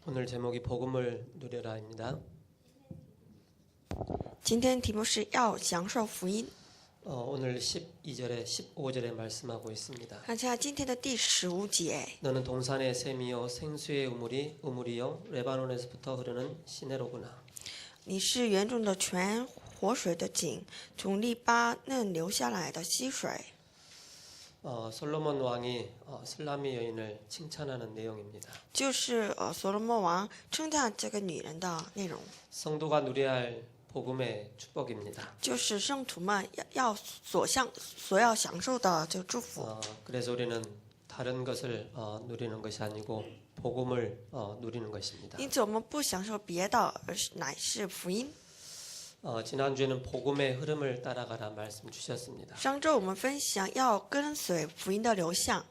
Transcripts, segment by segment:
오늘 제목이 복음을 누려라입니다. 今天题目是要享受福音。 오늘 12절에 15절에 말씀하고 있습니다. 看一下今天的第15节， 너는 동산의 샘이요 생수의 우물이요 레바논에서부터 흐르는 시내로구나. 你是园中的泉，活水的井，从黎巴嫩流下来的溪水。 솔로몬 왕이 슬라미 여인을 칭찬하는 내용입니다. 就是所罗门王称赞这个女人的内容， 성도가 누려야 할 복음의 축복입니다. 就是圣徒们所要享受的这个祝福。 그래서 우리는 다른 것을 누리는 것이 아니고 복음을 누리는 것입니다. 因此我们不享受别的，而是乃是福音。 지난주에는 복음의 흐름을 따라가라 말씀 주셨습니다. 上周我们分享要跟随福音的流向，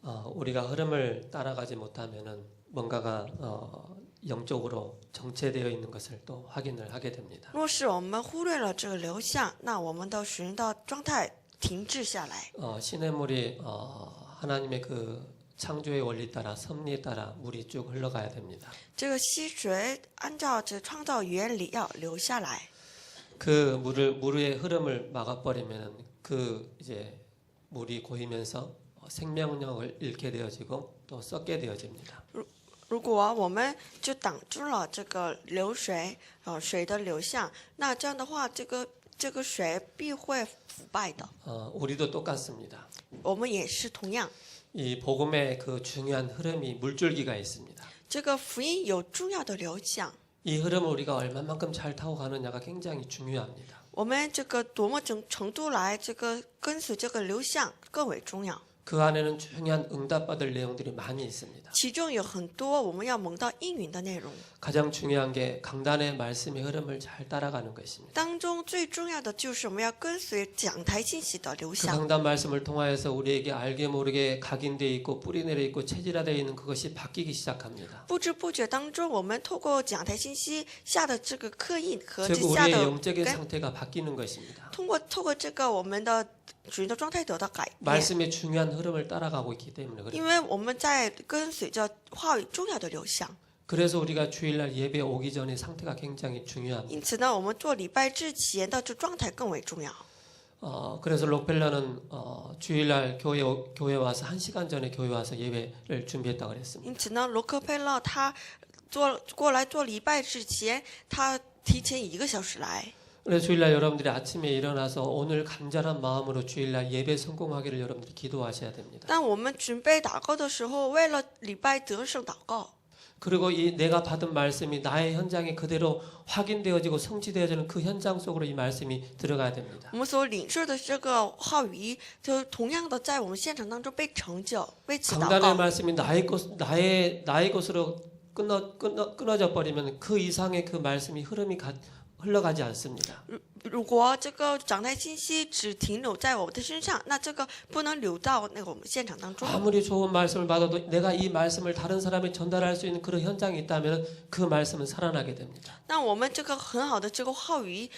우리가 흐름을 따라가지 못하면은 뭔가가 영적으로 정체되어 있는 것을 또 확인을 하게 됩니다. 若是我们忽略了这个流向，那我们的属灵的状态停滞下来。 시냇물이 하나님의 그 창조의 원리 따라 섭리에 따라 물이 쭉 흘러가야 됩니다. 这个溪水按照这创造原理要流下来， 그 물의 흐름을 막아버리면은 그 이제 물이 고이면서 생명력을 잃게 되어지고 또 썩게 되어집니다. 如果我们就挡住了这个流水，水的流向，那这样的话，这个水必会腐败的。 우리도 똑같습니다. 我们也是同样， 이 복음의 그 중요한 흐름이 물줄기가 있습니다. 这个福音有重要的流向， 이 흐름을 우리가 얼마만큼 잘 타고 가느냐가 굉장히 중요합니다. 我们这个多么程度来这个跟随这个流向更为重要。 그 안에는 중요한 응답받을 내용들이 많이 있습니다. 其中有很多我们要蒙到应允的内容， 가장 중요한 게 강단의 말씀의 흐름을 잘 따라가는 것입니다. 当中最重要的就是我们要跟随讲台信息的流 그 向。 강단 말씀을 통하여서 우리에게 알게 모르게 각인되어 있고 뿌리내려 있고 체질화되어 있는 그것이 바뀌기 시작합니다. 不知不觉当中，我们透过讲台信息下的这个刻印和这 즉 下 우리의 的 영적인 根， 상태가 바뀌는 것입니다. 透过这个我们的属灵的状态得到改变， 말씀의 중요한 흐름을 따라가고 있기 때문에 因 그래요. 为我们在跟随着话语重要的流向。 그래서 우리가 주일날 예배 오기 전에 상태가 굉장히 중요합니다. 因此呢，我们做礼拜之前的这状态更为重要。 그래서 록펠러는 주일날 교회 와서 1시간 전에 교회 와서 예배를 준비했다고 그랬습니다. 因此呢，罗克佩勒他过来做礼拜之前，他提前1个小时来。 그래서 주일날 여러분들이 아침에 일어나서 오늘 간절한 마음으로 주일날 예배 성공하기를 여러분들이 기도하셔야 됩니다. 但我们准备祷告的时候，为了礼拜得胜祷告。 그리고 이 내가 받은 말씀이 나의 현장에 그대로 확인되어지고 성취되어지는 그 현장 속으로 이 말씀이 들어가야 됩니다. 我们所领受的这个话语，就同样的在我们现场当中被成就，为此祷 강단의 告。 말씀이 나의 것으로 끊어져 버리면 그 이상의 그 말씀이 흐름이 흘러가지 않습니다. 如果这个讲台信息只停留在我的身上，那这个不能流到那个我们现场当中。 아무리 좋은 말씀을 받아도 내가 이 말씀을 다른 사람에 전달할 수 있는 그런 현장이 있다면 그 말씀은 살아나게 됩니다. 那我们这个很好的这个话语，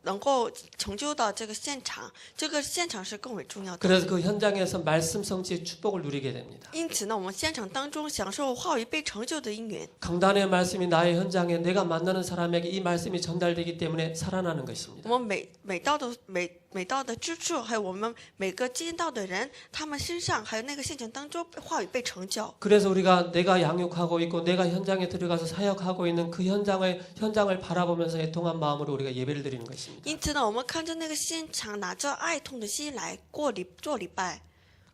能够成就到这个现场，这个现场是更为重要的。 그래서 그 현장에서 말씀 성취의 축복을 누리게 됩니다. 因此呢，我们现场当中享受话语被成就的因缘。 강단의 말씀이 나의 현장에 내가 만나는 사람에게 이 말씀이 전달되기 때문에 살아나는 것입니다. 我们每到的之处，还有我们每个见到的人，他们身上还有那个现场当中话语被成就。 그래서 우리가 내가 양육하고 있고 내가 현장에 들어가서 사역하고 있는 그 현장을 바라보면서 애통한 마음으로 우리가 예배를 드리는 것입니다. 因此呢，我们看着那个现场，拿着爱痛的心来做礼拜，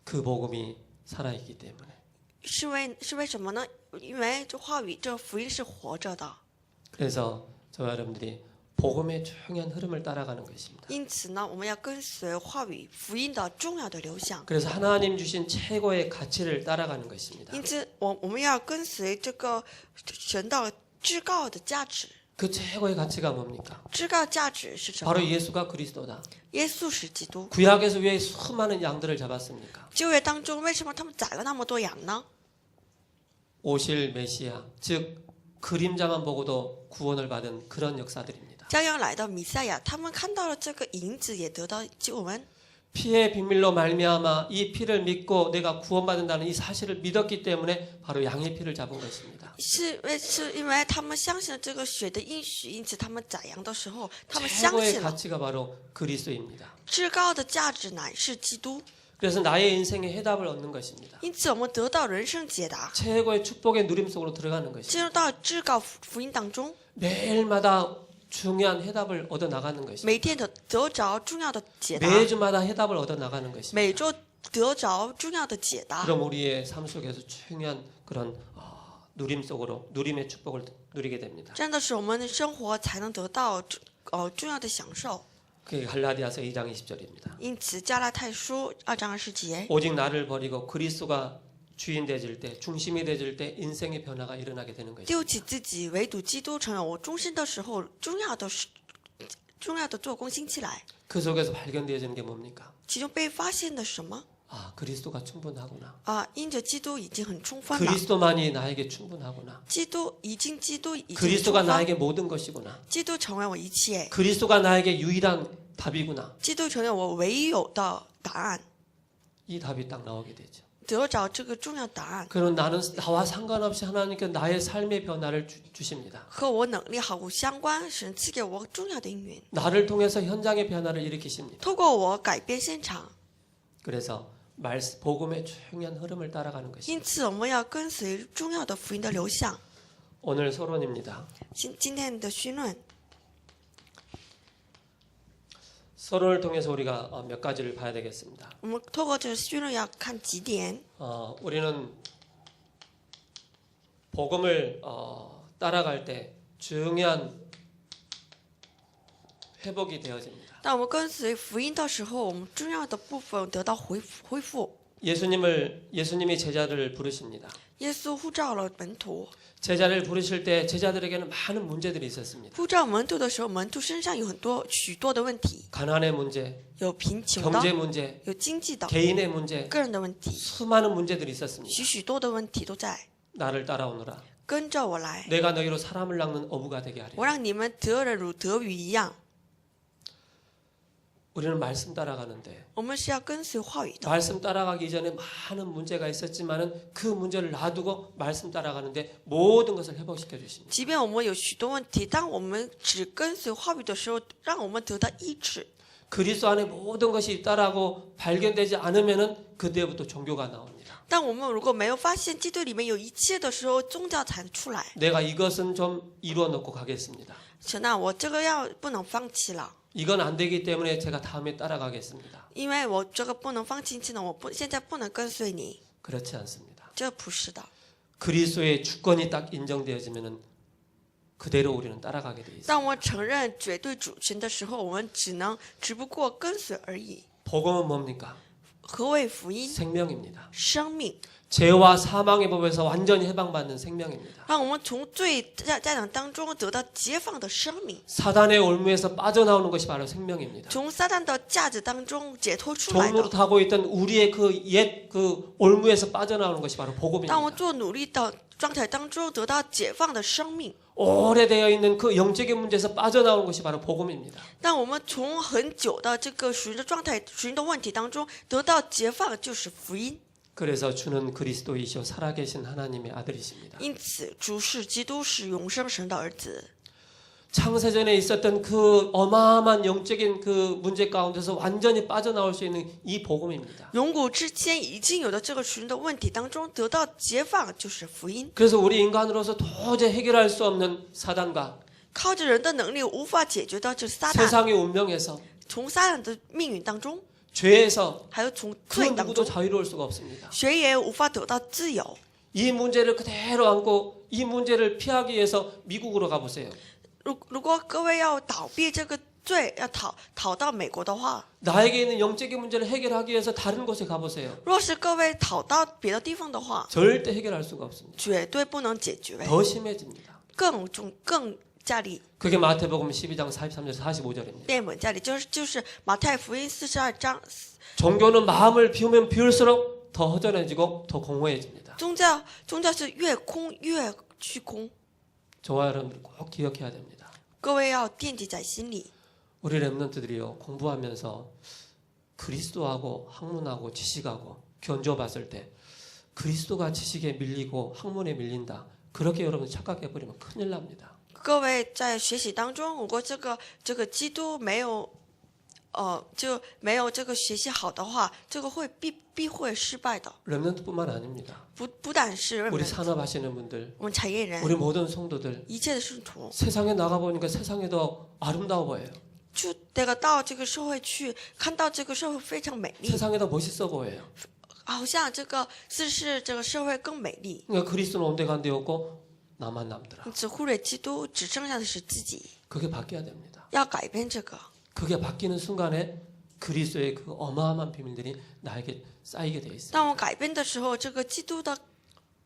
그 복음이 살아있기 때문에. 是为什么呢？因为这话语，这福音是活着的。 그래서 저와 여러분들이 복음의 중요한 흐름을 따라가는 것입니다. 因此呢，我们要跟随话语福音的重要的流向。 그래서 하나님 주신 최고의 가치를 따라가는 것입니다. 因此，我们要跟随这个神的至高的价值。 그 최고의 가치가 뭡니까? 至高价值是什么？ 바로 예수가 그리스도다. 耶稣是基督。 구약에서 왜 수많은 양들을 잡았습니까? 旧约当中，为什么他们宰了那么多羊呢？ 오실 메시아, 즉 그림자만 보고도 구원을 받은 그런 역사들입니다. 将要来的弥赛亚，他们看到了这个影子，也得到救恩。 피의 비밀로 말미암아 이 피를 믿고 내가 구원받는다는 이 사실을 믿었기 때문에 바로 양의 피를 잡은 것입니다. 是因为他们相信了这个血的应许，因此他们宰羊的时候，他们相 최고의 信了 가치가 바로 그리스도입니다. 至高的价值乃是基督， 그래서 나의 인생의 해답을 얻는 것입니다. 因此我们得到人生解答， 최고의 축복의 누림 속으로 들어가는 것입니다. 进入到至高福音当中， 매일마다 중요한 해답을 얻어 나가는 것입니다. 每天得着重要的解答， 매주마다 해답을 얻어 나가는 것입니다. 每周得着重要的解答。 그럼 우리의 삶 속에서 중요한 그런 누림 속으로 누림의 축복을 누리게 됩니다. 这样的是我们的生活才能得到重要的享受。 그게 갈라디아서 2장 20절입니다. 因此加拉太书2章20节， 오직 나를 버리고 그리스도가 주인 되질 때, 중심이 되질 때 인생의 변화가 일어나게 되는 것입니다. 丢弃自己，唯独基督成为我中心的时候，重要的做工兴起来。 그 속에서 발견되어지는 게 뭡니까? 其中被发现的什么？ 그리스도가 충분하구나. 因着基督已经很充分了， 그리스도만이 나에게 충분하구나. 基督已经充 그리스도가 分， 나에게 모든 것이구나. 基督成为我一切， 그리스도가 나에게 유일한 답이구나. 基督成为我唯有的答案， 이 답이 딱 나오게 되죠. 得着这个重要答案， 그럼 나는 나와 상관없이 하나님께 나의 삶의 변화를 주십니다. 和我能力毫无相关，神赐给我重要的应允， 나를 통해서 현장의 변화를 일으키십니다. 透过我改变现场。 그래서 복음의 중요한 흐름을 따라가는 것입니다. 因此，我们要跟随重要的福音的流向。 오늘 서론입니다. 今天的绪论， 서론을 통해서 우리가 몇 가지를 봐야 되겠습니다. 我们透过这个绪论要看几点。 우리는 복음을 따라갈 때 중요한 회복이 되어집니다. 当我们跟随福音的时候，我们重要的部分得到恢复。 예수님이 제자들을 부르십니다. 耶稣呼召了门徒， 제자를 부르실 때 제자들에게는 많은 문제들이 있었습니다. 呼召门徒的时候，门徒身上有许多的问题， 가난의 문제, 有贫穷的， 경제 문제, 有经济的， 개인의 문제, 个人的问题， 수많은 문제들이 있었습니다. 许多的问题都在。 나를 따라오너라. 跟着我来， 내가 너희로 사람을 낚는 어부가 되게 하리. 我让你们得人如得鱼一样。 우리는 말씀 따라가는데 我们是要跟随话语的。 말씀 따라가기 전에 많은 문제가 있었지만은 그 문제를 놔두고 말씀 따라가는데 모든 것을 회복시켜 주십니다. 即便我们有许多问题，当我们只跟随话语的时候，让我们得到医治。 그리스도 안에 모든 것이 있다라고 발견되지 않으면은 그때부터 종교가 나옵니다. 但我们如果没有发现基督里面有一切的时候，宗教才出来。 내가 이것은 좀 이루어 놓고 가겠습니다. 那我这个不能放弃了， 이건 안 되기 때문에 제가 다음에 따라가겠습니다. 因为我这个不能放弃，现在不能跟随你， 그렇지 않습니다. 这不是的。 그리스도의 주권이 딱 인정되어지면은 그대로 우리는 따라가게 돼 있습니다. 当我承认绝对主权的时候，我们只不过跟随而已。 복음은 뭡니까? 何谓福音？ 생명입니다. 生命， 죄와 사망의 법에서 완전히 해방받는 생명입니다. 让我们从罪家长当中得到解放的生命， 사단의 올무에서 빠져나오는 것이 바로 생명입니다. 从撒旦的价值当中解脱出来 종로로 的。 타고 있던 우리의 그 옛 그 올무에서 빠져나오는 것이 바로 当我 복음입니다. 做努力的状态当中得到解放的生命， 오래되어 있는 그 영적인 문제에서 빠져나오는 것이 바로 복음입니다. 当我们从很久的这个属灵的状态、属灵的问题当中得到解放，就是福音。 그래서 주는 그리스도이시오 살아계신 하나님의 아들이십니다. 因此，主是基督，是永生神的儿子。 창세전에 있었던 그 어마어마한 영적인 그 문제 가운데서 완전히 빠져나올 수 있는 이 복음입니다. 永古之前已经有的这个属灵的问题当中得到解放，就是福音。 그래서 우리 인간으로서 도저히 해결할 수 없는 사단과 靠着人的能力无法解决的这撒旦， 세상의 운명에서 从撒旦的命运当中， 죄에서 还有从 그 罪当 누구도 中， 자유로울 수가 없습니다. 谁也无法得到自由。 이 문제를 그대로 안고 이 문제를 피하기 위해서 미국으로 가보세요. 如果各位要倒闭这个罪，要逃到美国的话， 나에게 있는 영적인 문제를 해결하기 위해서 다른 곳에 가보세요. 若是各位逃到别的地方的话， 절대 해결할 수가 없습니다. 绝对不能解决， 더 심해집니다. 更加厉。 그게 마태복음 12장 43절 45절입니다. 变本加厉，就是马太福音42章。 종교는 마음을 비우면 비울수록 더 허전해지고 더 공허해집니다. 宗教是越空越虚空， 저와 여러분들 꼭 기억해야 됩니다. 各位要惦记在心里。 우리 렘넌트들이요 공부하면서 그리스도하고 학문하고 지식하고 견줘봤을 때 그리스도가 지식에 밀리고 학문에 밀린다. 그렇게 여러분 착각해 버리면 큰일 납니다. 各位在学习当中，如果这个基督没有就没有这个学习好的话，这个必会失败的。 렘넌트뿐만 아닙니다. 不但是 우리 산업하시는 분들, 我们产业人， 우리 모든 성도들 一切的圣徒， 세상에 나가 보니까 세상이 더 아름다워 보여요. 就得到这个社会去看到这个社会非常美丽， 세상이 더 멋있어 보여요. 好像这个是这个社会更美丽。 그러니까 그리스도는 온데간데 없고 나만 남더라. 你只忽略基督，只剩下的是自己， 그게 바뀌어야 됩니다. 要改变这个。 그게 바뀌는 순간에 그리스도의 그 어마어마한 비밀들이 나에게 쌓이게 돼 있어요. 当我改变的时候，这个基督的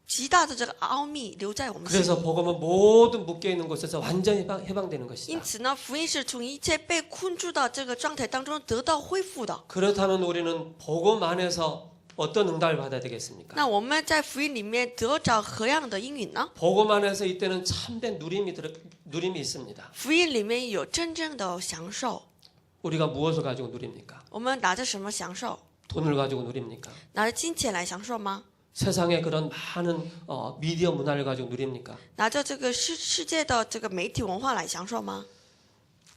极大的这个奥秘留在我们心里。 그래서 복음은 모든 묶여 있는 곳에서 완전히 해방되는 因 것이다. 此呢，福音是从一切被困住的这个状态当中得到恢复的。 그렇다면 우리는 복음 안에서 어떤 응답을 받아야 되겠습니까? 那我们在福音里面得着何样的应允呢？ 복음 안에서 이때는 참된 누림이 있습니다. 福音里面有真正的享受。 우리가 무엇을 가지고 누립니까? 我们拿着什么享受？ 돈을 가지고 누립니까? 拿着金钱来享受吗？ 세상의 그런 많은 미디어 문화를 가지고 누립니까? 拿着这个世界的这个媒体文化来享受吗？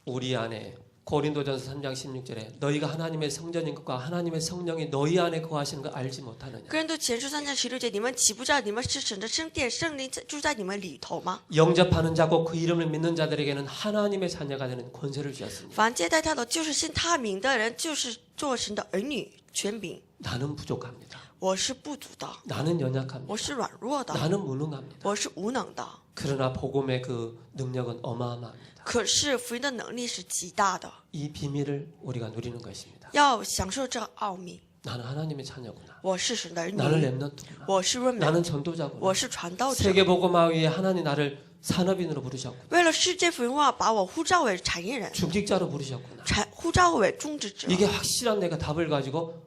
우리 안에 고린도전서 3장 16절에 너희가 하나님의 성전인 것과 하나님의 성령이 너희 안에 거하시는 걸 알지 못하느냐? 个人都前书3章16节，你们岂不知道你们是神的圣殿，圣灵住在你们里头吗？ 영접하는 자고 그 이름을 믿는 자들에게는 하나님의 자녀가 되는 권세를 주셨습니다. 凡接待他的，就是信他名的人，就是做神的儿女，权柄。 나는 부족합니다. 我是不足的， 나는 연약합니다. 我是软弱的， 나는 무능합니다. 我是无能的。 그러나 복음의 그 능력은 어마어마합니다. 可是福音的能力是极大的， 이 비밀을 우리가 누리는 것입니다. 要享受这个奥秘。 나는 하나님의 자녀구나. 我是神的儿 나는 女， 렘넌트구나. 我是润美， 나는 전도자구나. 我是传道者。 세계 복음화 위에 하나님 나를 산업인으로 부르셨구나. 为了世界福音化，把我呼召为产业人， 중직자로 부르셨구나. 呼召为种植者。 이게 확실한 내가 답을 가지고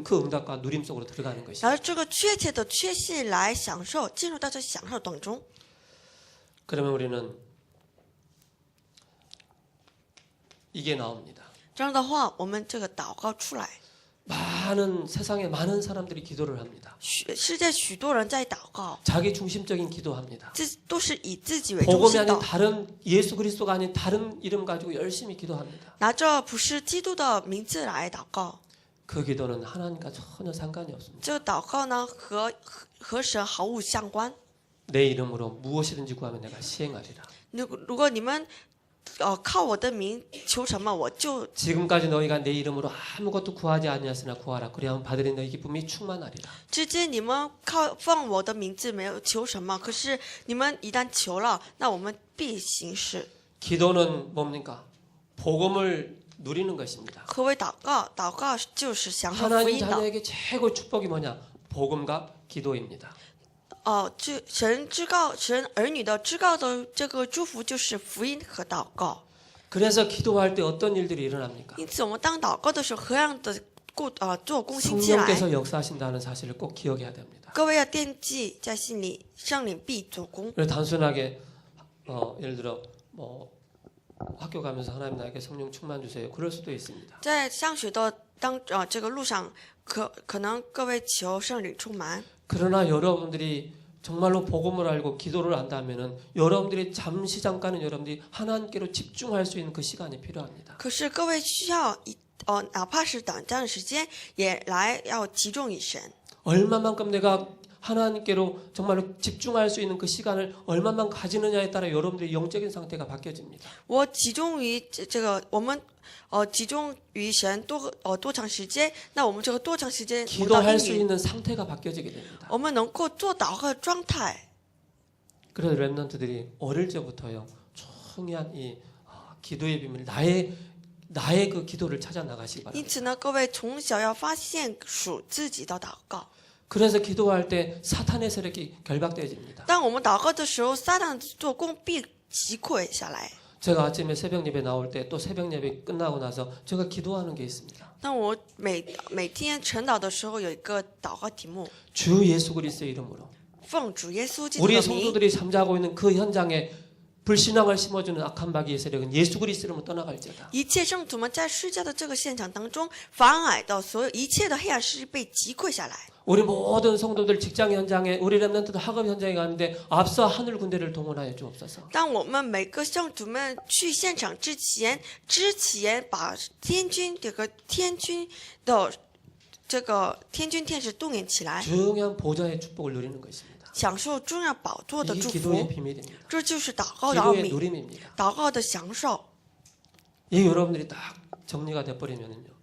그 응답과 누림 속으로 들어가는 것이다. 然后这个确切的确信来享受，进入到这享受当中。 그러면 우리는 이게 나옵니다. 这样的话，我们这个祷告出来， 많은 세상에 많은 사람들이 기도를 합니다. 世界许多人在祷告， 자기 중심적인 기도합니다. 这都是以自己为中 복음이 心 아닌 的， 다른 예수 그리스도가 아닌 다른 이름 가지고 열심히 기도합니다. 拿着不是基督的名字来祷告。 그 기도는 하나님과 전혀 상관이 없습니다. 这个祷告呢，和神毫无相关。 내 이름으로 무엇이든지 구하면 내가 시행하리라. 如果你们靠我的名求什么，我就 지금까지 너희가 내 이름으로 아무것도 구하지 아니하으나 구하라. 그리하면 받으리 너희 기쁨이 충만하리라. 之前你们奉我的名字没有求什么，可是你们一旦求了，那我们必行事。 기도는 뭡니까? 복음을 누리는 것입니다. 何为祷告？祷告就是享受福 하나님 音的。 자녀에게 최고 축복이 뭐냐? 복음과 기도입니다. 这神儿女的至高的这个祝福就是福音和祷告。 그래서 기도할 때 어떤 일들이 일어납니까? 因此，我们当祷告的时候，何样的做工行起来？ 성령께서 역사하신다는 사실을 꼭 기억해야 됩니다. 各位要惦记在心里，圣灵必做工。 그래서 단순하게 예를 들어 뭐 학교 가면서 하나님 나에게 성령 충만 주세요. 그럴 수도 있습니다. 在上学的这个路上，可能各位求圣灵充满。 그러나 여러분들이 정말로 복음을 알고 기도를 한다면은 여러분들이 잠깐은 여러분들이 하나님께로 집중할 수 있는 그 시간이 필요합니다. 可是各位需要哪怕是短暂的时间，也要集中于神。 얼마만큼 내가 하나님께로 정말로 집중할 수 있는 그 시간을 얼마만 가지느냐에 따라 여러분들의 영적인 상태가 바뀌어집니다. 我集中于这个，我们集中于神多长时间？那我们这个多长时间？ 기도할 수 있는 상태가 바뀌어지게 됩니다. 我们能够做祷告的状态。 그래서 렘넌트들이 어릴 적부터요 총이한 이 기도의 비밀 나의 그 기도를 찾아 나가시기 因 바랍니다. 此呢，各位从小要发现属自己的祷告。 그래서 기도할 때 사탄의 세력이 결박되어집니다. 当我们祷告的时候，撒旦做工必击溃下来。 제가 아침에 새벽 예배 나올 때 또 새벽 예배 끝나고 나서 제가 기도하는 게 있습니다. 那我每天晨祷的时候有一个祷告题目， 주 예수 그리스도의 이름으로 奉主耶稣基督 우리 的名， 성도들이 잠자고 있는 그 현장에 불신앙을 심어주는 악한 마귀의 세력은 예수 그리스도로 떠나갈지어다. 一切圣徒们在施教的这个现场当中，妨碍到所有一切的黑暗势力被击溃下来。 우리 모든 성도들 직장 현장에 우리 렘넌트도 학업 현장에 가는데 앞서 하늘 군대를 동원하여 주옵소서. 当我们每个圣徒们去现场之前把天军的天军天使动员起来， 중요한 보좌의 축복을 누리는 것입니다. 享受重要宝座的 이 祝 기도의 福。 비밀입니다. 这就是祷告的奥 기도의 秘， 누림입니다. 祷告的享受。 이 여러분들이 딱 정리가 돼버리면요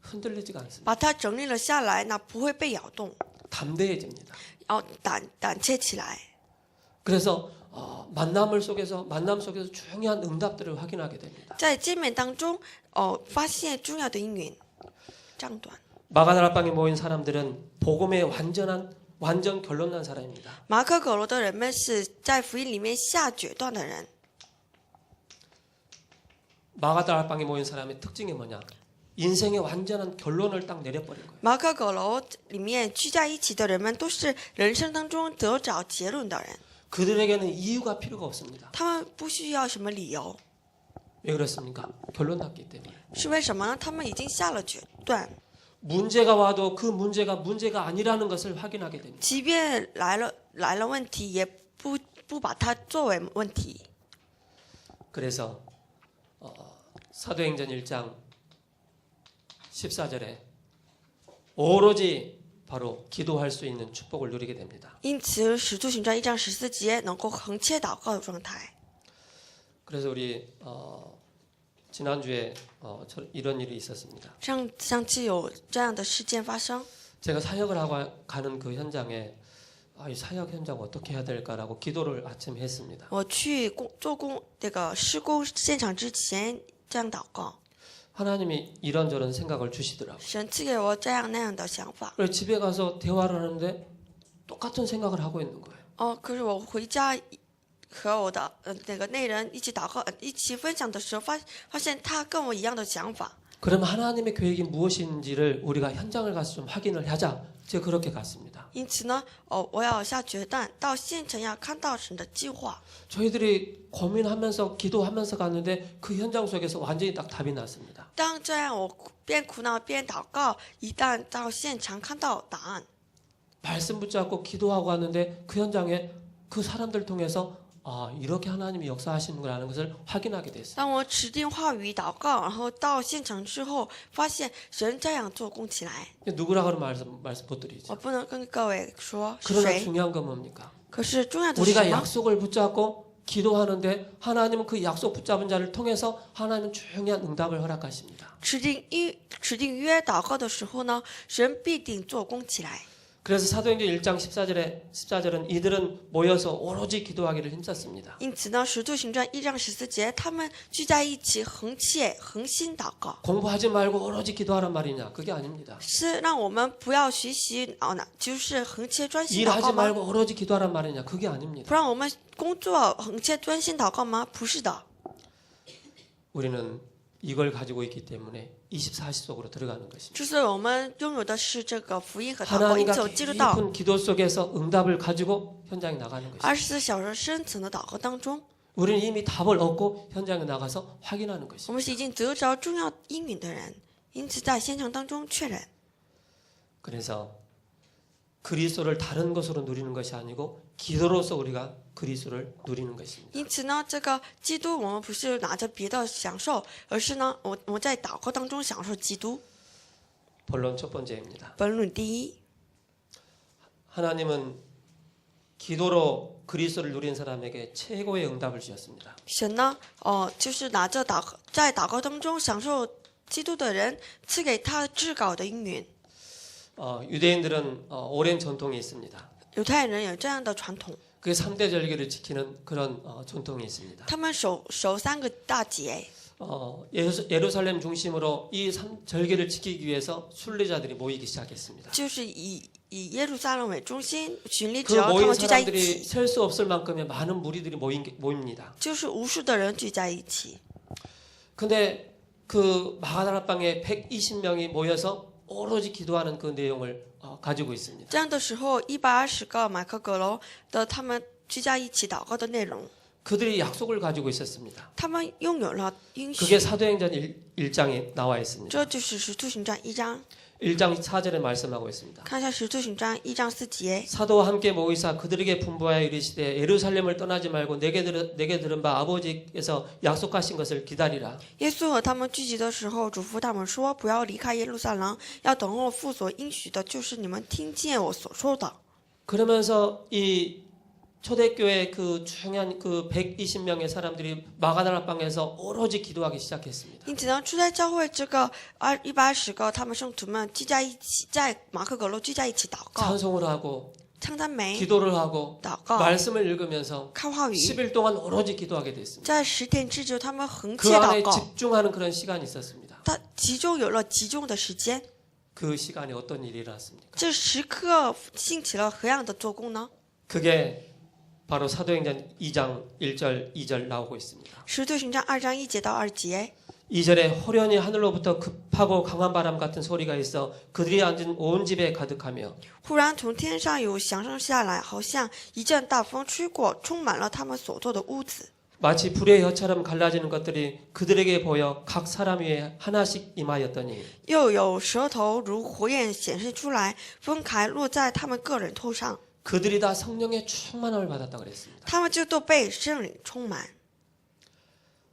흔들리지가 않습니다. 把它整理了下来，那不会被摇动， 담대해집니다. 要胆怯起来。 그래서 만남 속에서 중요한 응답들을 확인하게 됩니다. 在见面当中，发现重要的应允，这样短。 마가다락방에 모인 사람들은 복음의 완전 결론난 사람입니다. 马可狗罗的人们是在福音里面下决断的人。 마가다락방에 모인 사람의 특징이 뭐냐? 인생의 완전한 결론을 딱 내려버린 거예요. 马可狗楼里面聚在一起的人们都是人生当中得着结论的人， 그들에게는 이유가 필요가 없습니다. 他们不需要什么理由， 왜 그렇습니까? 결론 났기 때문에. 是为什么呢？他们已经下了决断， 문제가 와도 그 문제가 아니라는 것을 확인하게 됩니다. 即便来了问题，也不把它作为问题。 그래서 사도행전 1장 14절에 오로지 바로 기도할 수 있는 축복을 누리게 됩니다. 因此，使徒行传1章14节能够横切祷告的状态。 그래서 우리 지난주에 이런 일이 있었습니다. 上次有这样的事件发生， 제가 사역을 하고 가는 그 현장에 이 사역 현장 어떻게 해야 될까라고 기도를 아침에 했습니다. 我去这个施工现场之前这样祷告， 하나님이 이런저런 생각을 주시더라고요. 神赐给我这样那样的想法。 그래서 집에 가서 대화를 하는데 똑같은 생각을 하고 있는 거예요. 可是我回家和我的那个内人一起祷告，一起分享的时候，发现他跟我一样的想法。 그럼 하나님의 계획이 무엇인지를 우리가 현장을 가서 좀 확인을 하자. 제가 그렇게 갔습니다. 因此呢，我要下决断，到现场要看到神的计划。 저희들이 고민하면서 기도하면서 갔는데 그 현장 속에서 완전히 딱 답이 났습니다. 当这样我边苦恼边祷告，一旦到现场看到答案， 말씀 붙잡고 기도하고 갔는데 그 현장에 그 사람들 통해서 이렇게 하나님이 역사하시는구나라는 것을 확인하게 됐어요. 当我指定话语祷告，然后到现场之后，发现神这样做工起来。 누구라고 말씀 못 드리죠. 我不能跟各位说是 그러나 谁， 중요한 건 뭡니까? 可是重要的是 우리가 什么？ 약속을 붙잡고 기도하는데 하나님은 그 약속 붙잡은 자를 통해서 하나님은 중요한 응답을 허락하십니다. 指定约祷告的时候呢，神必定做工起来。 그래서 사도행전 1장 14절은 이들은 모여서 오로지 기도하기를 힘썼습니다. 因此呢，使徒行传1章14节，他们聚在一起，恒心祷告， 공부하지 말고 오로지 기도하란 말이냐? 그게 아닙니다. 是让我们不要学习就是恒切专心祷 일하지 告吗？ 말고 오로지 기도하란 말이냐? 그게 아닙니다. 不让我们工作恒切专心祷告吗？不是的， 우리는 이걸 가지고 있기 때문에 24시 속으로 들어가는 것입니다. 之所以我们拥有的是这个福音和祷告，因 하나님과 此我进入到 깊은 기도 속에서 응답을 가지고 현장에 나가는 것입니다. 24小时深层的祷告当中， 우리는 이미 답을 얻고 현장에 나가서 확인하는 我 것입니다. 们是已经得着重要应允的人，因此在现场当中确认。 그래서 그리스도를 다른 것으로 누리는 것이 아니고 기도로서 우리가 그리스도를 누리는 것입니다. 因此呢，这个基督我们不是拿着别的享受，而是呢，我们在祷告当中享受基督。 본론 첫 번째입니다. 本论第一， 하나님은 기도로 그리스도를 누린 사람에게 최고의 응답을 주셨습니다. 神呢，就是拿着在祷告当中享受基督的人，赐给他至高的应允。 유대인들은 오랜 전통이 있습니다. 犹太人有这样的传统， 그 3대 절기를 지키는 그런 전통이 있습니다. 他们守3个大节。 예루살렘 중심으로 이 절기를 지키기 위해서 순례자들이 모이기 시작했습니다. 就是以耶路撒冷为中心，巡礼 그 者他 모인 们聚在一 사람들이 起， 셀 수 없을 만큼의 많은 무리들이 모입니다. 就是无数的人聚在一起。 근데 그 마가다락방에 120명이 모여서 오로지 기도하는 그 내용을 가지고 있습니다. 这样的时候，120个马可·葛楼的他们聚在一起祷告的内容， 그들이 약속을 가지고 있었습니다. 他们拥有了应 그게 许。 사도행전 1장에 나와 있습니다. 这就是使徒行传1章， 1장 4절에 말씀하고 있습니다. 看一下使徒行传1章4节。 사도와 함께 모이사 그들에게 분부하여 이르시되 예루살렘을 떠나지 말고 내게 들은 바 아버지께서 약속하신 것을 기다리라. 耶稣和他们聚集的时候，嘱咐他们说：“不要离开耶路撒冷，要等候父所应许的，就是你们听见我所说的。” 그러면서 이 초대교회 그 중요한 그 120명의 사람들이 마가다라방에서 오로지 기도하기 시작했습니다. 因此呢，初代教会这个120个他们圣徒们聚在一起，在马可阁楼聚在一起祷告、 찬송을 하고 唱赞美、 기도를 하고 祷告、 말씀을 읽으면서 看话语。 10일 동안 오로지 기도하게 됐습니다. 在10天之久，他们横 그 切祷 안에 告， 집중하는 그런 시간이 있었습니다. 他其中有了集中的时间。 그 시간에 어떤 일이 일어났습니까? 这时刻兴起了何样的做工呢？ 그게 바로 사도행전 2장 1절 2절 나오고 있습니다. 使徒行传2章1节到2节。 2절에 호련히 하늘로부터 급하고 강한 바람 같은 소리가 있어 그들이 앉은 온 집에 가득하며 忽然从天上有响声下来，好像一阵大风吹过，充满了他们所坐的屋子。 마치 불의 혀처럼 갈라지는 것들이 그들에게 보여 각 사람 위에 하나씩 임하였더니 又有舌头如火焰显示出来，分开落在他们个人头上， 그들이 다 성령의 충만함을 받았다고 그랬습니다. 他们就都被圣灵充满。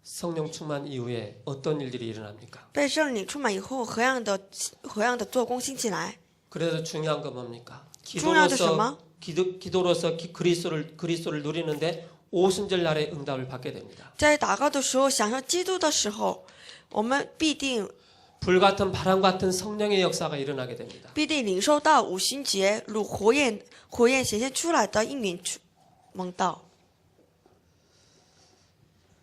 성령 충만 이후에 어떤 일들이 일어납니까? 被圣灵充满以后，何样的做工兴起来？ 그래서 중요한 건 뭡니까? 重要的什么？ 기도로서 그리스도를 누리는데 오순절 날에 응답을 받게 됩니다. 在祷告的时候，享受基督的时候，我们必定 불 같은 바람 같은 성령의 역사가 일어나게 됩니다. 领受到五旬节如火焰显现出来的应允蒙道。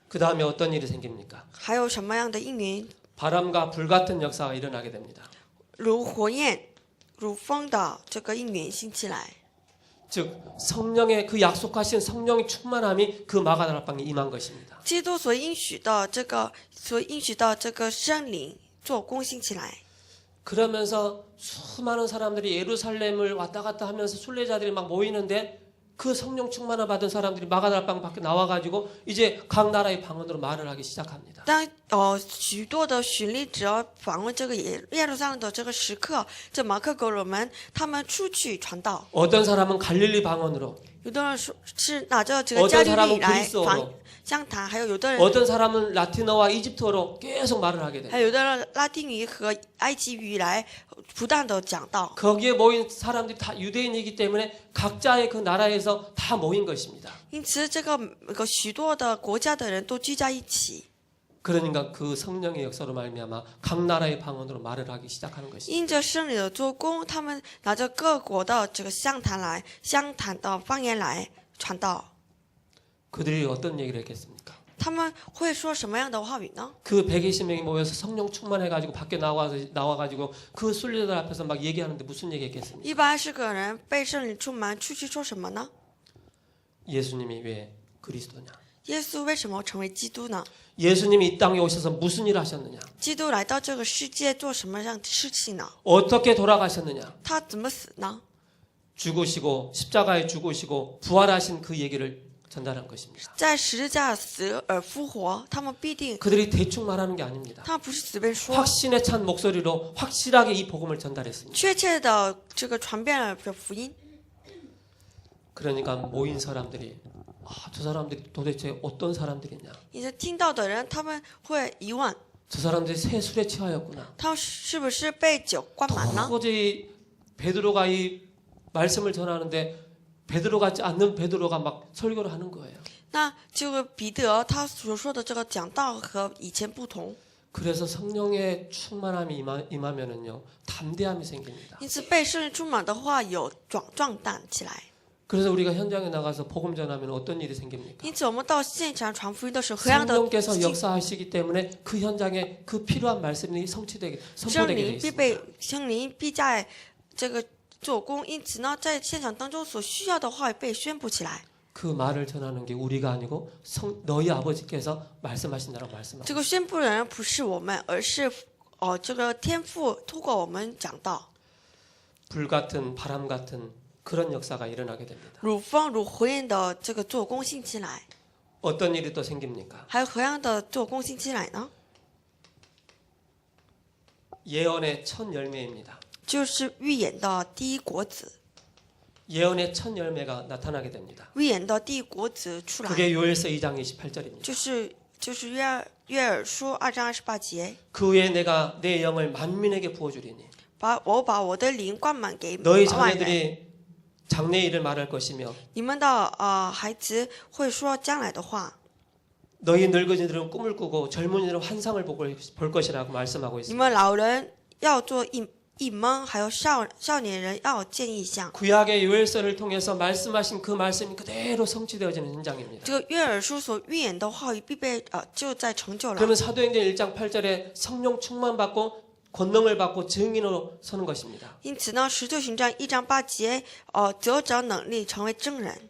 그 다음에 어떤 일이 생깁니까? 还有什么样的应允？ 바람과 불 같은 역사가 일어나게 됩니다. 如火焰、如风的这个应允兴起来。 즉 성령의 그 약속하신 성령의 충만함이 그 마가다라방에 임한 것입니다. 基督所应许的这个圣灵做工兴起来。 그러면서 수많은 사람들이 예루살렘을 왔다 갔다 하면서 순례자들이 막 모이는데 그 성령 충만을 받은 사람들이 마가다라방 밖에 나와가지고 이제 각 나라의 방언으로 말을 하기 시작합니다. 当许多的巡历者访问这个耶路撒冷的这个时刻，这马可哥罗们他们出去传道。 어떤 사람은 갈릴리 방언으로, 有的人说是拿着这个加利利来相谈，还有有的人 어떤 사람은 라틴어와 이집트어로 계속 말을 하게 됩니다. 还有的人拉丁语和埃及语来不断的讲道。 거기에 모인 사람들이 다 유대인이기 때문에 각자의 그 나라에서 다 모인 것입니다. 因此，这个许多的国家的人都聚在一起。 그러니까 그 성령의 역사로 말미암아 각 나라의 방언으로 말을 하기 시작하는 것입니다. 因着圣灵的做工，他们拿着各国的这个相谈的方言来传道。 그들이 어떤 얘기를 했겠습니까? 他们会说什么样的话语呢？ 그 120명이 모여서 성령 충만해가지고 밖에 나와가지고 그 순례자들 앞에서 막 얘기하는데 무슨 얘기했겠습니까? 120个人被圣灵充满，出去说什么呢？ 예수님이 왜 그리스도냐? 耶稣为什么成为基督呢？ 예수님이 이 땅에 오셔서 무슨 일을 하셨느냐? 基督来到这个世界做什么样的事情呢？ 어떻게 돌아가셨느냐? 他怎么死呢？ 죽으시고 십자가에 죽으시고 부활하신 그 얘기를 전달한 것입니다. 在十字架死而复活，他们必定， 그들이 대충 말하는 게 아닙니다. 他们不是随便说， 확신에 찬 목소리로 확실하게 이 복음을 전달했습니다. 确切的这个传遍了福音。 그러니까 모인 사람들이 저 사람들이 도대체 어떤 사람들이냐? 你的听到的人，他们会疑问， 저 사람들이 새 술에 취하였구나. 他们是不是被酒灌满呢？ 도저히 베드로가 이 말씀을 전하는데 베드로 같지 않는 베드로가 막 설교를 하는 거예요. 那这个彼得他所说的这个讲道和以前不同， 그래서 성령의 충만함이 임하면은요 담대함이 생깁니다. 因此被圣灵充满的话，有壮胆起来。 그래서 우리가 현장에 나가서 복음 전하면 어떤 일이 생깁니까? 因此，我们到现场传福音的时候，何样的 성령께서 역사하시기 때문에 그 현장에 그 필요한 말씀이 선포되게 圣 돼 灵 있습니다. 圣灵必在这个做工，因此呢，在现场当中所需要的话语被宣布起来。 그 말을 전하는 게 우리가 아니고 너희 아버지께서 말씀하신다고 말씀하고 这个宣布的人不是我们，而是这个天父通过我们讲道， 불 같은 바람 같은 그런 역사가 일어나게 됩니다. 如风如火焰的这个做工兴起来。 어떤 일이 또 생깁니까? 还有何样的做工兴起来呢？ 예언의 첫 열매입니다. 就是预言的第一果子， 예언의 첫 열매가 나타나게 됩니다. 预言的第一果子出来， 그게 요엘서 2장 28절입니다. 就是约珥书2章28节， 그 후에 내가 내 영을 만민에게 부어주리니 把我的灵灌满给 너희 万人， 자녀들이 장래 일을 말할 것이며 你们的孩子会说将来的话， 너희 늙은이들은 꿈을 꾸고 젊은이들은 환상을 볼 것이라고 말씀하고 你 있습니다. 们老人要做一梦，还有少年人要见异象。 구약의 요엘서를 통해서 말씀하신 그 말씀이 그대로 성취되어지는 현장입니다. 这个约珥书所预言的话语必被就在成就了。 그러면 사도행전 1장 8절에 성령 충만받고 권능을 받고 증인으로 서는 것입니다. 因此呢，使徒行传1章8节，得着能力成为证人。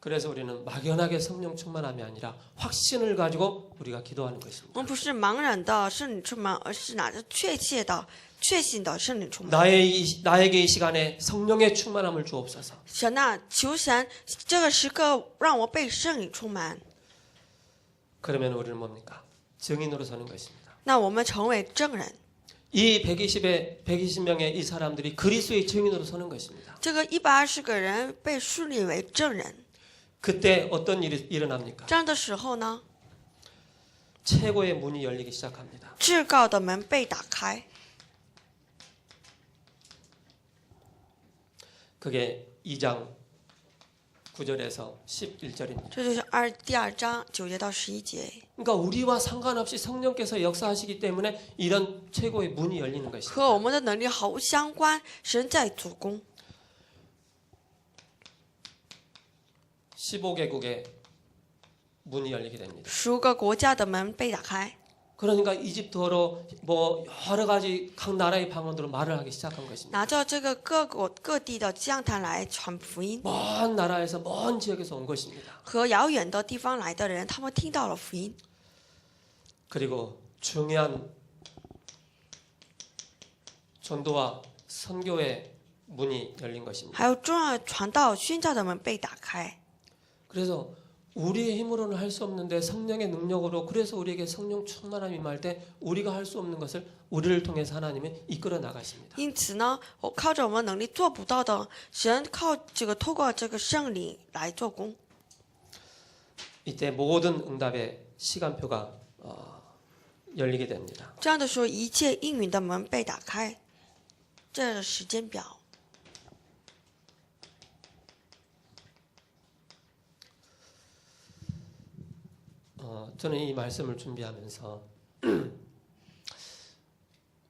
그래서 우리는 막연하게 성령 충만함이 아니라 확신을 가지고 우리가 기도하는 我 것입니다. 们不是茫然的圣灵充满，而是拿着确信的圣灵充满。 나에게 이 시간에 성령의 충만함을 주옵소서. 神啊，求神这个时刻让我被圣灵充满。 그러면 우리는 뭡니까? 증인으로 서는 것입니다. 那我们成为证人。 이 120명의 이 사람들이 그리스도의 증인으로 서는 것입니다. 这个120个人被树立为证人。 그때 어떤 일이 일어납니까? 这样的时候呢， 최고의 문이 열리기 시작합니다. 至高的门被打开。 그게 2장 9절에서 11절입니다. 这就是第2章9节到11节。 그러니까 우리와 상관없이 성령께서 역사하시기 때문에 이런 최고의 문이 열리는 것입니다. 和我们的能力毫无相关，神在做工。 15개국의 문이 열리게 됩니다. 15个国家的门被打开， 그러니까 이집트어로 뭐 여러 가지 각 나라의 방언으로 말을 하기 시작한 것입니다. 拿着这个各地的讲坛来传福音。 먼 나라에서 먼 지역에서 온 것입니다. 和遥远的地方来的人，他们听到了福音。 그리고 중요한 전도와 선교의 문이 열린 것입니다. 还有重要传道宣教的门被打开。 그래서 우리의 힘으로는 할 수 없는데 성령의 능력으로 그래서 우리에게 성령 충만함이 임할 때 우리가 할 수 없는 것을 우리를 통해서 하나님이 이끌어 나가십니다. 因此呢，我靠着我们能力做不到的，神靠这个透过这个圣灵来做工。 이때 모든 응답의 시간표가 열리게 됩니다. 这样的时候，一切应允的门被打开，这是时间表。 저는 이 말씀을 준비하면서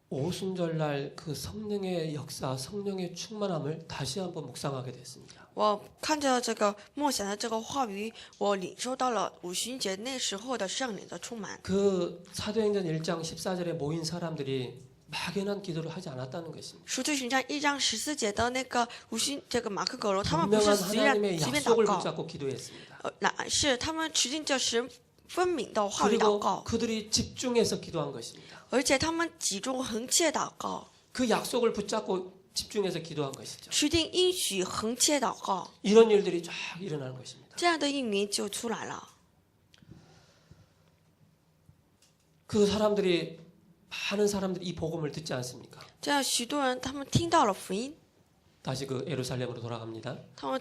오순절날 그 성령의 역사, 성령의 충만함을 다시 한번 묵상하게 됐습니다. 我看着这个默想的这个话语，我领受到了五旬节那时候的圣灵的充满。 그 사도행전 1장 14절에 모인 사람들이 막연한 기도를 하지 않았다는 것입니다. 使徒行传1章14节的那个这个马可狗肉，他们不是 분명한 随 하나님의 便祷 약속을 告， 붙잡고 기도했습니다. 乃是他们持定着神分明的话语祷 그리고 告， 그들이 집중해서 기도한 것입니다. 而且他们集中恒切祷告， 그 약속을 붙잡고 집중해서 기도한 것이죠. 持定应许恒切祷告， 이런 일들이 쫙 일어나는 것입니다. 这样的应允就出来了。 그 사람들이 많은 사람들이 이 복음을 듣지 않습니까? 这样许多人他们听到了福音， 다시 그 예루살렘으로 돌아갑니다. 他们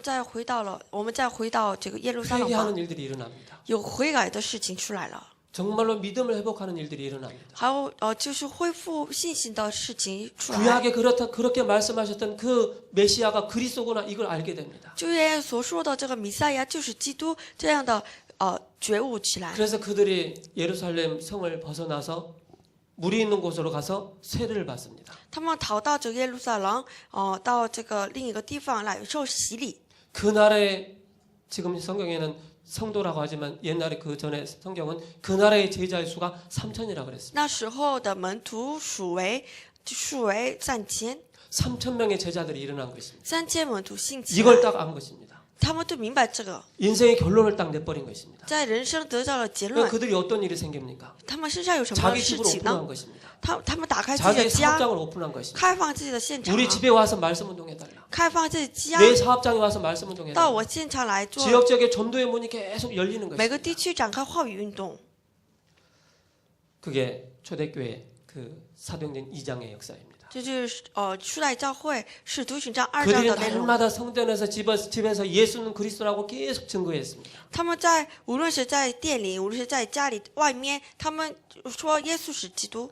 我们再回到这个耶路撒冷吧， 회개하는 일들이 일어납니다. 有悔改的事情出来了， 정말로 믿음을 회복하는 일들이 일어납니다. 还有就是恢复信心的事情出来。 구약에 그렇게 말씀하셨던 그 메시아가 그리스도구나 이걸 알게 됩니다. 旧约所说的这个弥赛亚就是基督，这样的觉悟起来。 그래서 그들이 예루살렘 성을 벗어나서 물이 있는 곳으로 가서 세례를 받습니다. 他们逃到这个耶路撒冷，到这个另一个地方来受洗礼。 그 나라에 지금 성경에는 성도라고 하지만 옛날에 그 전에 성경은 그 나라의 제자의 수가 3천이라고 그랬습니다. 那时候的门徒数为3000， 3,000명의 제자들이 일어난 것입니다. 3000门徒信起来 이걸 딱 안 것입니다. 他们都明白这个， 인생의 결론을 딱 내버린 것입니다. 在人生得到了结 그러니까 论。 그들이 어떤 일이 생깁니까? 他们身上有什么 자기 事 집을 情呢？ 오픈한 것입니다. 他们打开自己 자기의 的家， 사업장을 오픈한 것입니다. 开放自己的现场， 우리 집에 와서 말씀 운동해달라. 开放自己家， 내 사업장에 와서 말씀 到 운동해달라. 我现场来做。 지역적인 전도의 문이 계속 열리는 每个 것입니다. 地区展开话语运动， 그게 초대교회 그 사도행전 2장의 역사입니다. 这就是初代教会使徒行传2章 그들이 的内容。 날마다 성전에서 집에서 예수는 그리스도라고 계속 증거했습니다. 他们在无论是在店里，无论是在家里外面，他们说耶稣是基督。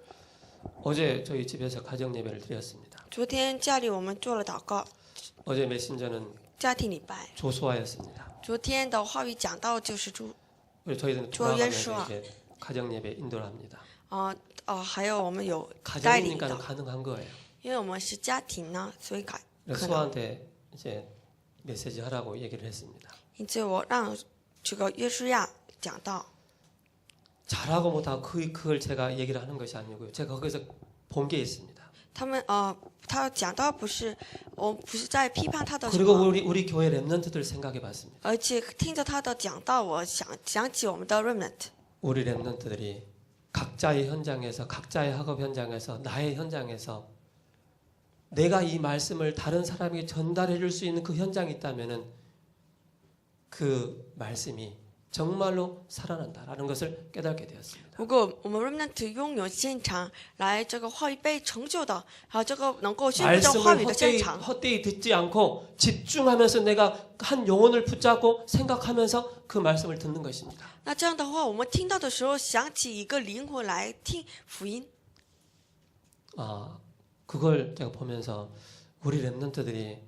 어제 저희 집에서 가정 예배를 드렸습니다. 昨天家里我们做了祷告， 어제 메신저는 家庭礼拜。 조수아였습니다. 昨天的话语讲到救世主， 그래서 저희들은 저 돌아가면서 예수와. 이제 가정 예배 인도를 합니다. 还有我们有带领 가정이니까 的， 가능한 거예요. 因为我们是家庭呢，所以可 그래서 能。 수아한테 이제 메시지 하라고 얘기를 했습니다. 因此我让这个约书亚讲到， 잘하고 못하고 그걸 제가 얘기를 하는 것이 아니고요. 제가 거기서 본 게 있습니다. 他们他讲到不是我不是在批判他的什 그리고 么， 우리 교회 랩런트들 생각해 봤습니다. 而且听着他的讲道，我想起我们的 remnant。 우리 랩런트들이 각자의 현장에서 각자의 학업 현장에서 나의 현장에서 내가 이 말씀을 다른 사람에게 전달해 줄 수 있는 그 현장이 있다면은 그 말씀이 정말로 살아난다라는 것을 깨닫게 되었습니다. 如果我们 remnant 拥有现场来这个话语被成就的，还有这个能够宣布这话语 말씀을 的现场， 헛되이 듣지 않고 집중하면서 내가 한 영혼을 붙잡고 생각하면서 그 말씀을 듣는 것입니다. 那这样的话，我们听到的时候想起一个灵魂来听福音。 그걸 제가 보면서 우리 랩런트들이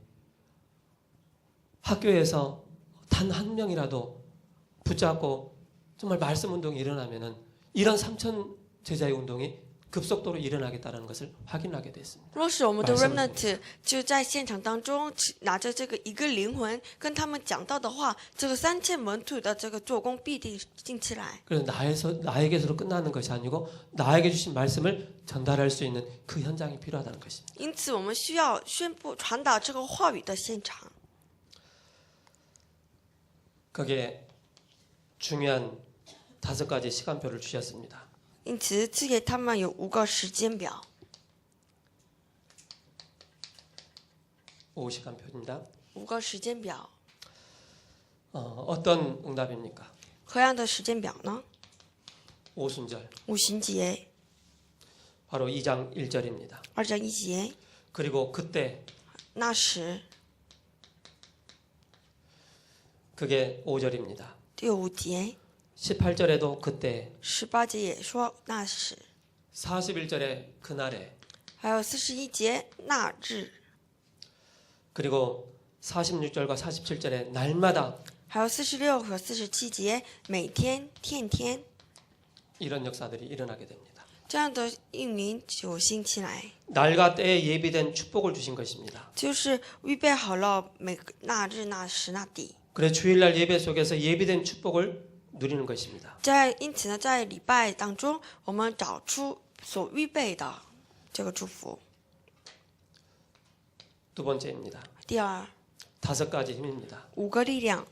학교에서 단 한 명이라도 붙잡고 정말 말씀 운동이 일어나면은 이런 3천 제자의 운동이 급속도로 일어나겠다는 것을 확인하게 됐습니다. 若是我们的 말씀을 remnant 就在现场当中拿着这个一个灵魂跟他们讲到的话，这个3000门徒的这个做工必定进起来。 그래서 나에게서로 끝나는 것이 아니고 나에게 주신 말씀을 전달할 수 있는 그 현장이 필요하다는 것입니다. 因此，我们需要宣布传达这个话语的现场。 거기에 중요한 5가지 시간표를 주셨습니다. 因此，赐给他们有5个时间表， 5 시간표입니다. 5个时间表。 어떤 응답입니까? 何样的时间表呢？ 오순절 五旬节、 바로 2장 1절입니다. 2章1节， 그리고 그때 那时 그게 5절입니다. 第5节， 18절에도 그때 18节也说那时， 41절에 그날에 还有41节那日， 그리고 46절과 47절에 날마다 还有46和47节每天天天 이런 역사들이 일어나게 됩니다. 这样的应灵就兴起来， 날과 때에 예비된 축복을 주신 것입니다. 就是预备好了每个那日那时那地。 그래 주일날 예배 속에서 예비된 축복을 누리는 것입니다. 因此呢，在礼拜当中，我们找出所预备的这个祝福。 두 번째입니다. 第二， 5가지 힘입니다. 5个力量。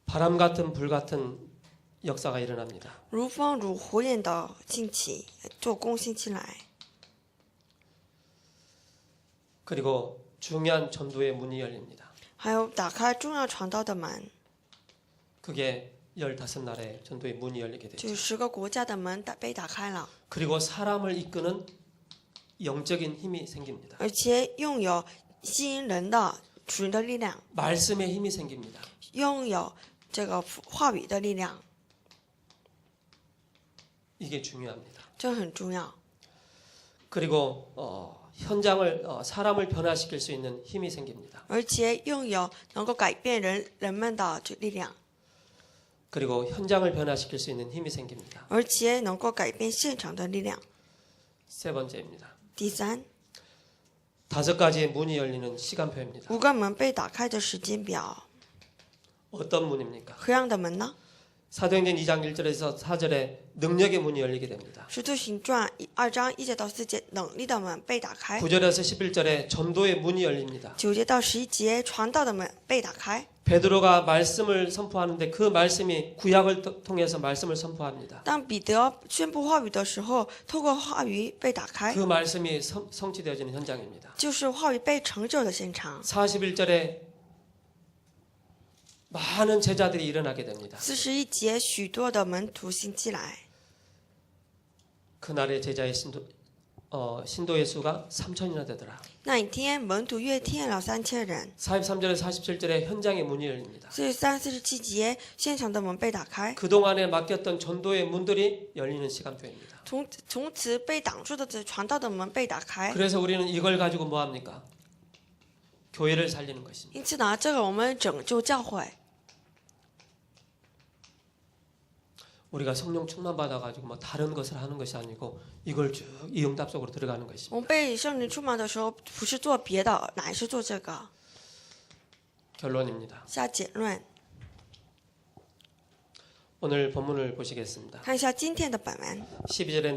바람 같은 불 같은 역사가 일어납니다. 如风如火焰的兴起，做工兴起来， 그리고 중요한 전도의 문이 열립니다. 还有打开重要传道的门， 그게 15나라의 전도의 문이 열리게 就 되죠. 是10个国家的门被打开了， 그리고 사람을 이끄는 영적인 힘이 생깁니다. 而且拥有吸引人的属灵的力量， 말씀의 힘이 생깁니다. 拥有这个话语的力量， 이게 중요합니다. 这很重要。 그리고 현장을 사람을 변화시킬 수 있는 힘이 생깁니다. 而且拥有能够改变人们的这力量， 그리고 현장을 변화시킬 수 있는 힘이 생깁니다. 而且能够改变现场的力量。 세 번째입니다. 第三， 5가지의 문이 열리는 시간표입니다. 5个门被打开的时间表， 어떤 문입니까? 何样的门呢？ 사도행전 2장 1절에서 4절에 능력의 문이 열리게 됩니다. 使徒行传2章1节到4节，能力的门被打开； 9절에서 11절에 전도의 문이 열립니다. 9节到11节，传道的门被打开。 베드로가 말씀을 선포하는데 그 말씀이 구약을 통해서 말씀을 선포합니다. 当彼得宣布话语的时候，透过话语被打开， 그 말씀이 성취되어지는 현장입니다. 就是话语被成就的现场。 41절에 많은 제자들이 일어나게 됩니다. 41节，许多的门徒兴起来， 그날의 제자의 신도의 수가 3천이나 되더라. 那一天门徒约添了3000人。 43절에서 47절에 현장의 문이 열립니다. 43、47节，现场的门被打开， 그동안에 막혔던 전도의 문들이 열리는 시간표입니다. 从此被挡住的传道的门被打开。 그래서 우리는 이걸 가지고 뭐 합니까? 교회를 살리는 것입니다. 因此呢，这个我们拯救教会。 우리가 성령 충만 받아가지고 뭐 다른 것을 하는 것이 아니고 이걸 쭉 이 응답 속으로 들어가는 我 것입니다. 们被圣灵充满的时候，不是做别的，乃是做这个。 결론입니다. 下结论， 오늘 본문을 보시겠습니다. 看一下今天的本文。 12절에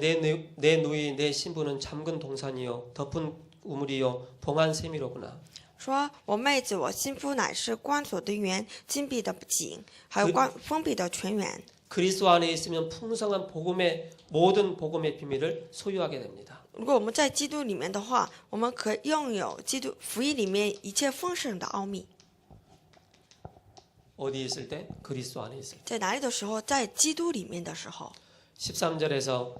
내 누이 내 신부는 잠근 동산이요 덮은 우물이요 봉한 세미로구나. 说我妹子，我心腹乃是关锁的园，禁闭的井，还有封闭的泉源。 그리스도 안에 있으면 풍성한 복음의 모든 복음의 비밀을 소유하게 됩니다. 如果我们在基督里面的话，我们可拥有基督福音里面一切丰盛的奥秘。 어디 있을 때? 그리스도 안에 있을 때. 在哪里的时候？在基督里面的时候。 13절에서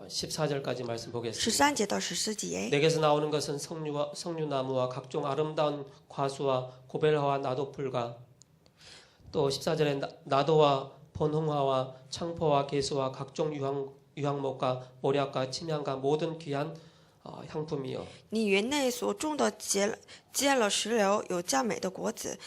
14절까지 말씀 보겠습니다. 13节到14节， 내게서 나오는 것은 석류나무와 각종 아름다운 과수와 고벨화와 나도풀과 또 14절에 나도와 번홍화와 창포와 개수와 각종 유황목과 모략과 침향과 모든 귀한 향품이요. 你园内所种的结了石榴，有佳美的果子，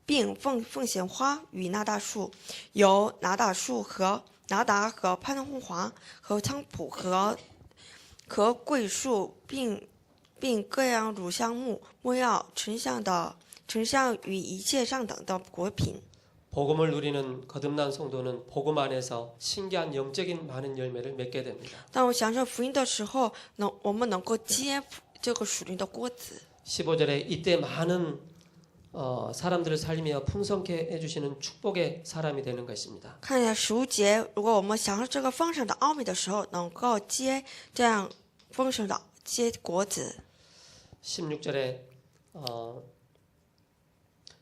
并凤仙花与拿大树，有拿大树和拿达和潘红华和菖蒲和桂树，并各样乳香木、没药、沉香与一切上等的果品。 복음을 누리는 거듭난 성도는 복음 안에서 신기한 영적인 많은 열매를 맺게 됩니다. 当我享受福音的时候，我们能够结这个属灵的果子。 15절에 이때 많은 사람들을 살리며 풍성케 해주시는 축복의 사람이 되는 것입니다. 看一下15节，如果我们享受这个丰盛的奥秘的时候，能够结这样丰盛的结果子。 16절에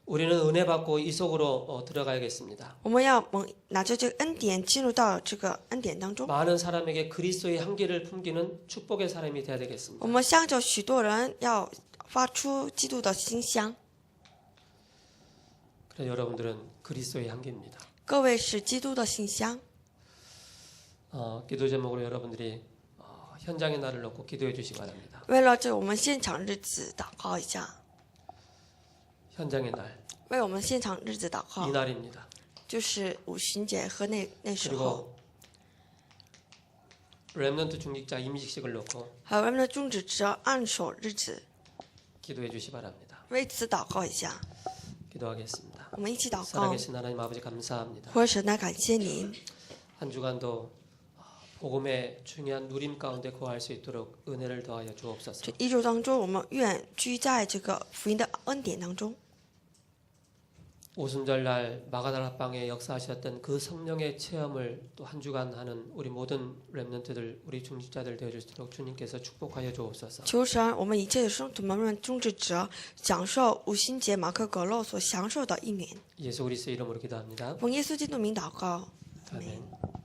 우리는 은혜 받고 이 속으로 들어가야겠습니다. 我们要拿着这个恩典进入到这个恩典当中。 많은 사람에게 그리스도의 향기를 풍기는 축복의 사람이 되어야 我 되겠습니다. 们向着许多人要发出基督的馨香。 그래서 여러분들은 그리스도의 향기입니다. 各位是基督的馨香。 기도 제목으로 여러분들이 현장의 날을 놓고 기도해 주시기 바랍니다. 为了这我们现场日子祷告一下， 현장의 날, 为我们现场日子祷告， 이날입니다. 就是五旬节和那时候， 그리고 렘넌트 중직자 임직식을 놓고 还有我们的宗旨者按手日子， 기도해 주시기 바랍니다. 为此祷告一下。 기도하겠습니다. 我们一起祷告。 살아계신 하나님 아버지 감사합니다. 或者神来感谢您， 한 주간도 복음의 중요한 누림 가운데 거할 수 있도록 은혜를 더하여 주옵소서. 这一周当中，我们愿居在这个福音的恩典当中。 오순절날 마가다라 방에 역사하셨던 그 성령의 체험을 또 한 주간 하는 우리 모든 렘넌트들, 우리 중직자들 되어줄 수 있도록 주님께서 축복하여 주옵소서. 求神，我们一切的圣徒们宗旨者享受五旬节马可格勒所享受的一年。 예수 그리스도 이름으로 기도합니다. 奉耶稣基督名祷告，阿门。 아멘.